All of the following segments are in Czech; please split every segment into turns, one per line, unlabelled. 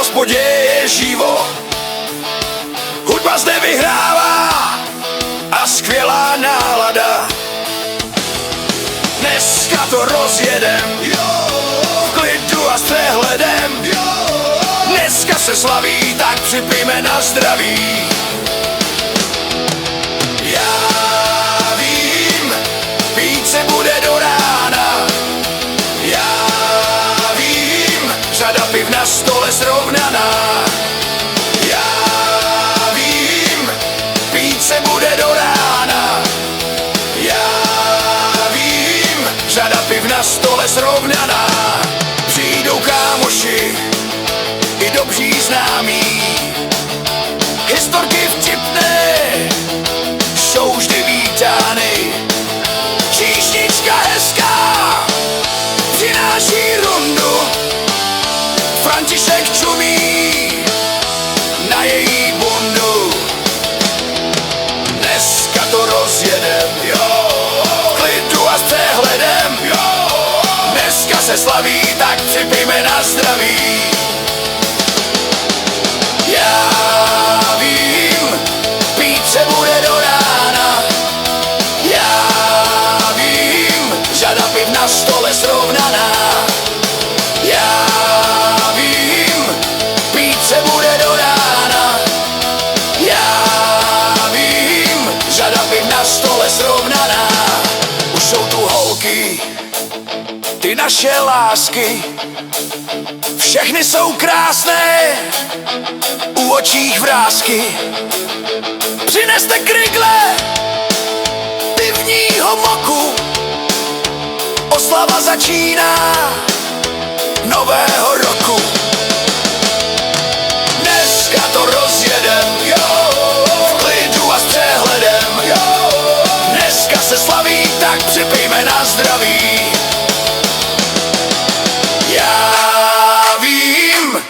hospodě je živo, hudba zde vyhrává a skvělá nálada. Dneska to rozjedem, v klidu a s přehledem. Dneska se slaví, tak připijme na zdraví. Já vím, pít se bude do rána. Já vím, řada piv na stole srovnaná. Já vím, pít se bude do rána. Já vím, řada piv na stole srovnaná. Přijdou kámoši i dobří známí, historky vtipné jsou vždy vítány. Číšnička hezká přináší rundu, František čumí na její bundu. Dneska to rozjedem, jo, v klidu a s přehledem, jo. Dneska se slaví, tak připijme na zdraví. Já vím, pít se bude do rána. Já vím, řada piv na stole srovnaná. Já vím, pít se bude do rána. Já vím, řada piv na stole srovnaná. Už jsou tu holky, ty naše lásky, všechny jsou krásné, u očích vrásky. Přineste krigle pivního moku, oslava začíná nového roku. Dneska to rozjedem, jo, v klidu a s přehledem, jo. Dneska se slaví, tak připijme na zdraví. Já vím,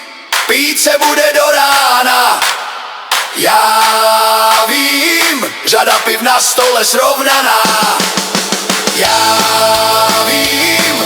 pít se bude do rána. Já vím, řada piv na stole srovnaná. Já vím,